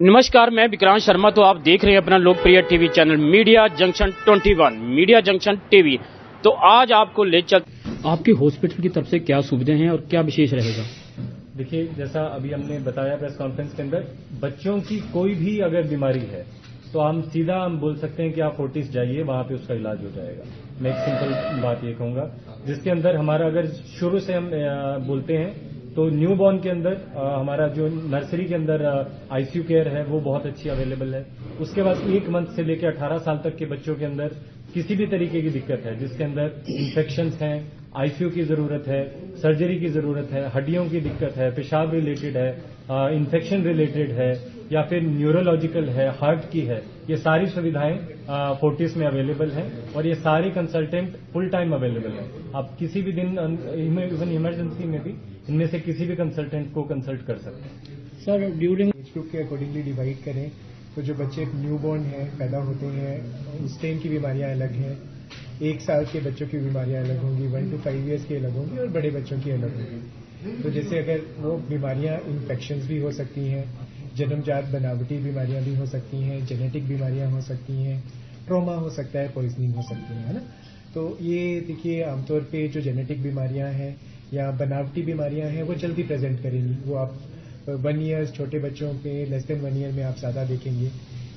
नमस्कार, मैं विक्रांत शर्मा। तो आप देख रहे हैं अपना लोकप्रिय TV channel media junction 21 media junction TV. तो आज आपको ले चल आपके हॉस्पिटल की तरफ से क्या सुविधाएं हैं और क्या विशेष रहेगा। देखिए, जैसा अभी हमने बताया प्रेस कॉन्फ्रेंस के अंदर, बच्चों की कोई भी अगर बीमारी है तो हम बोल सकते हैं कि आप फोर्टिस जाइए, वहां पे उसका इलाज हो जाएगा। मैं एक सिंपल बात ये कहूंगा, जिसके अंदर हमारा अगर शुरू से हम बोलते हैं तो न्यू बॉर्न के अंदर हमारा जो नर्सरी के अंदर आईसीयू केयर है वो बहुत अच्छी अवेलेबल है। उसके बाद 1 मंथ से लेकर 18 साल तक के बच्चों के अंदर किसी भी तरीके की दिक्कत है, जिसके अंदर इन्फेक्शंस हैं, आईसीयू की जरूरत है, सर्जरी की जरूरत है, हड्डियों की दिक्कत है, पेशाब रिलेटेड है, इन्फेक्शन रिलेटेड है, या फिर न्यूरोलॉजिकल है, हार्ट की है, ये सारी सुविधाएं फोर्टिस में अवेलेबल हैं और ये सारे कंसल्टेंट फुल टाइम अवेलेबल हैं। आप किसी भी दिन, इवन इमरजेंसी में भी इनमें से किसी भी कंसल्टेंट को कंसल्ट कर सकते हैं। सर, ड्यूरिंग एज ग्रुप के अकॉर्डिंगली डिवाइड करें तो जो बच्चे न्यूबॉर्न हैं, पैदा होते हैं, उस टाइम की बीमारियां अलग हैं। 1 साल के बच्चों की बीमारियां अलग होंगी, 1 to 5 years की अलग होंगी और बड़े बच्चों की अलग होंगी। तो जैसे अगर वो बीमारियां इन्फेक्शंस भी हो सकती हैं, जन्मजात बनावटी बीमारियां भी हो सकती हैं, जेनेटिक बीमारियां हो सकती हैं, ट्रॉमा हो सकता है, पॉइजनिंग हो सकती है ना। तो ये देखिए, आमतौर पे जो जेनेटिक बीमारियां हैं या बनावटी बीमारियां हैं वो जल्दी प्रेजेंट करेंगी। वो आप 1 year छोटे बच्चों पे, लेस देन 1 year में आप ज्यादा देखेंगे।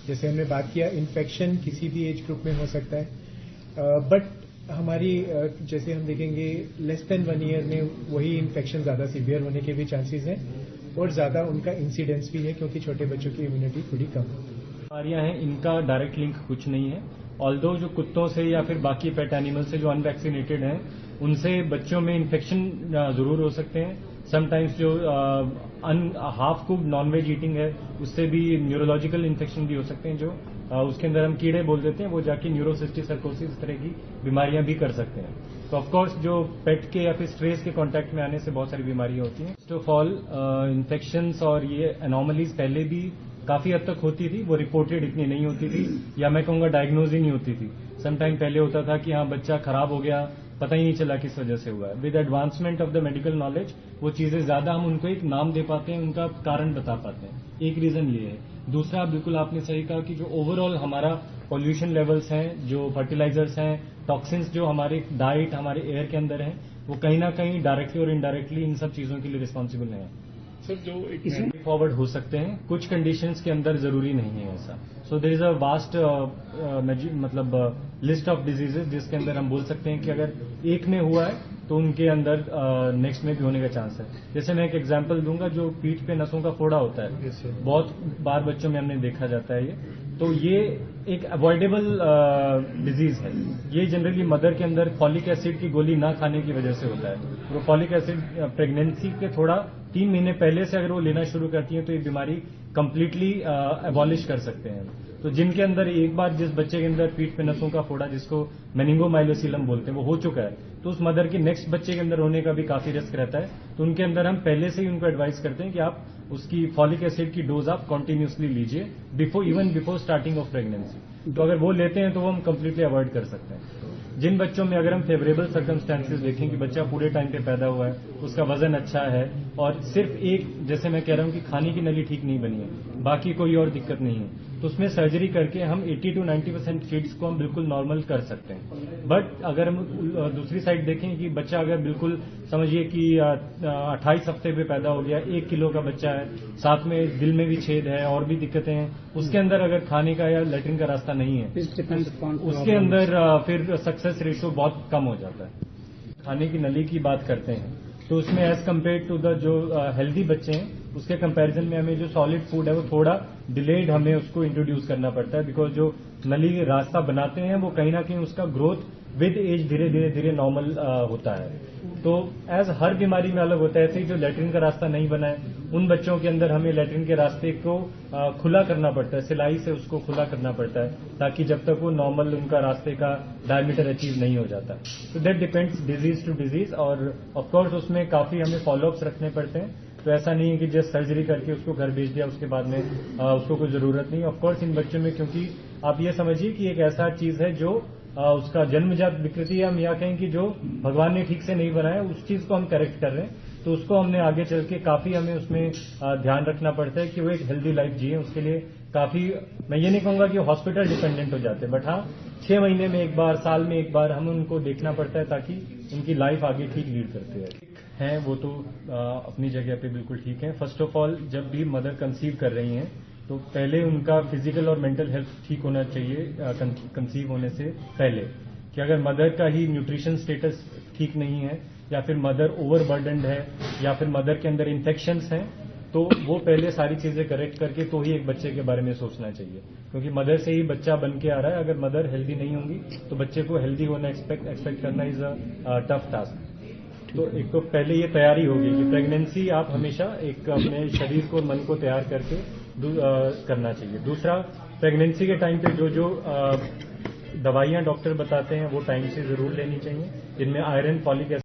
जैसे हमने बात किया, इन्फेक्शन किसी भी एज ग्रुप में हो सकता है, बट हमारी जैसे हम देखेंगे लेस देन 1 year में वही इन्फेक्शन ज्यादा सीवियर होने के भी चांसेस हैं और ज्यादा उनका इंसिडेंस भी है, क्योंकि छोटे बच्चों की इम्यूनिटी थोड़ी कम होती है। बीमारियां हैं, इनका डायरेक्ट लिंक कुछ नहीं है। ऑल्दो जो कुत्तों से या फिर बाकी पेट एनिमल से जो अनवैक्सीनेटेड हैं, उनसे बच्चों में इन्फेक्शन जरूर हो सकते हैं। समटाइम्स जो हाफ कुक्ड नॉनवेज ईटिंग है, उससे भी न्यूरोलॉजिकल इन्फेक्शन भी हो सकते हैं, जो उसके अंदर हम कीड़े बोल देते हैं, वो जाके न्यूरोसिस्टिक सर्कोसिस, इस तरह की बीमारियां भी कर सकते हैं। तो ऑफकोर्स जो पेट के या फिर स्ट्रेस के कांटेक्ट में आने से बहुत सारी बीमारियां होती हैं। फर्स्ट ऑफ ऑल, इन्फेक्शंस और ये एनोमलीज पहले भी काफी हद तक होती थी, वो रिपोर्टेड इतनी नहीं होती थी, या मैं कहूंगा डायग्नोज ही नहीं होती थी। समटाइम पहले होता था कि हाँ, बच्चा खराब हो गया, पता ही नहीं चला किस वजह से हुआ है। With advancement of the medical knowledge वो चीजें ज्यादा हम उनको एक नाम दे पाते हैं, उनका कारण बता पाते हैं। एक रीजन ये है। दूसरा, बिल्कुल आपने सही कहा कि जो ओवरऑल हमारा पॉल्यूशन लेवल्स हैं, जो फर्टिलाइजर्स हैं, टॉक्सिन्स जो हमारे डाइट, हमारे एयर के अंदर हैं, वो कहीं ना कहीं डायरेक्टली और इनडायरेक्टली इन सब चीजों के लिए रिस्पॉन्सिबल हैं। सर, जो इसमें फॉरवर्ड हो सकते हैं, कुछ कंडीशंस के अंदर जरूरी नहीं है ऐसा। So there is a vast list of diseases, जिसके अंदर हम बोल सकते हैं कि अगर एक में हुआ है तो उनके अंदर नेक्स्ट में भी होने का चांस है। जैसे मैं एक एग्जांपल दूंगा, जो पीठ पे नसों का फोड़ा होता है, बहुत बार बच्चों में हमने देखा जाता है तो ये एक अवॉइडेबल डिजीज है। ये जनरली मदर के अंदर फॉलिक एसिड की गोली ना खाने की वजह से होता है। वो फॉलिक एसिड प्रेगनेंसी के थोड़ा 3 महीने पहले से अगर वो लेना शुरू करती है तो ये बीमारी कंप्लीटली एबॉलिश कर सकते हैं। तो जिनके अंदर एक बार, जिस बच्चे के अंदर पीठ पे नसों का फोड़ा, जिसको मेनिंगोमाइलोसिलम बोलते हैं, वो हो चुका है, तो उस मदर के नेक्स्ट बच्चे के अंदर होने का भी काफी रिस्क रहता है। तो उनके अंदर हम पहले से ही उनको एडवाइस करते हैं कि आप उसकी फॉलिक एसिड की डोज आप कॉन्टिन्यूसली लीजिए, even before starting of pregnancy. तो अगर वो लेते हैं तो वो हम कंप्लीटली अवॉइड कर सकते हैं। जिन बच्चों में अगर हम फेवरेबल सर्कमस्टेंसेज देखें कि बच्चा पूरे टाइम पे पैदा हुआ है, उसका वजन अच्छा है और सिर्फ एक, जैसे मैं कह रहा हूं कि खाने की नली ठीक नहीं बनी है, बाकी कोई और दिक्कत नहीं है, तो उसमें सर्जरी करके हम 80 to 90% किड्स को हम बिल्कुल नॉर्मल कर सकते हैं। बट अगर हम दूसरी साइड देखें कि बच्चा अगर बिल्कुल समझिए कि 28 हफ्ते पे पैदा हो गया, 1 किलो का बच्चा है, साथ में दिल में भी छेद है और भी दिक्कतें हैं, उसके अंदर अगर खाने का या लेटरिन का रास्ता नहीं है, उसके अंदर फिर सक्सेस रेशियो बहुत कम हो जाता है। खाने की नली की बात करते हैं तो उसमें एज कम्पेयर टू द जो हेल्दी बच्चे हैं, उसके कंपैरिजन में हमें जो सॉलिड फूड है वो थोड़ा डिलेड हमें उसको इंट्रोड्यूस करना पड़ता है, बिकॉज जो नली रास्ता बनाते हैं वो कहीं ना कहीं उसका ग्रोथ विद एज धीरे धीरे नॉर्मल होता है। तो एज हर बीमारी में अलग होता है, ऐसे ही जो लेटरिन का रास्ता नहीं बना है, उन बच्चों के अंदर हमें लेटरिन के रास्ते को खुला करना पड़ता है, सिलाई से उसको खुला करना पड़ता है, ताकि जब तक वो नॉर्मल उनका रास्ते का डायमीटर अचीव नहीं हो जाता। तो that depends disease to disease, और ऑफकोर्स उसमें काफी हमें फॉलोअप्स रखने पड़ते हैं। तो ऐसा नहीं है कि जस्ट सर्जरी करके उसको घर भेज दिया, उसके बाद में उसको कोई जरूरत नहीं। ऑफकोर्स इन बच्चों में, क्योंकि आप ये समझिए कि एक ऐसा चीज है जो उसका जन्मजात विकृति, हम या कहें कि जो भगवान ने ठीक से नहीं बनाया, उस चीज को हम करेक्ट कर रहे हैं। तो उसको हमने आगे चल के काफी हमें उसमें ध्यान रखना पड़ता है कि वो एक हेल्दी लाइफ जिए। उसके लिए काफी, मैं ये नहीं कहूंगा कि हॉस्पिटल डिपेंडेंट हो जाते, बट हाँ 6 महीने में एक बार, साल में एक बार हमें उनको देखना पड़ता है ताकि उनकी लाइफ आगे ठीक लीड करते हैं। वो तो अपनी जगह पे बिल्कुल ठीक है। फर्स्ट ऑफ ऑल, जब भी मदर कंसीव कर रही हैं तो पहले उनका फिजिकल और मेंटल हेल्थ ठीक होना चाहिए कंसीव होने से पहले। कि अगर मदर का ही न्यूट्रिशन स्टेटस ठीक नहीं है, या फिर मदर ओवरबर्डन्ड है, या फिर मदर के अंदर इन्फेक्शंस हैं, तो वो पहले सारी चीजें करेक्ट करके तो ही एक बच्चे के बारे में सोचना चाहिए। क्योंकि मदर से ही बच्चा बन के आ रहा है। अगर मदर हेल्दी नहीं होंगी तो बच्चे को हेल्दी होना एक्सपेक्ट करना इज अ टफ टास्क। तो एक तो पहले ये तैयारी होगी कि प्रेगनेंसी आप हमेशा एक अपने शरीर को, मन को तैयार करके करना चाहिए। दूसरा, प्रेगनेंसी के टाइम पे जो दवाइयां डॉक्टर बताते हैं वो टाइम से जरूर लेनी चाहिए, जिनमें आयरन, फॉलिक एसिड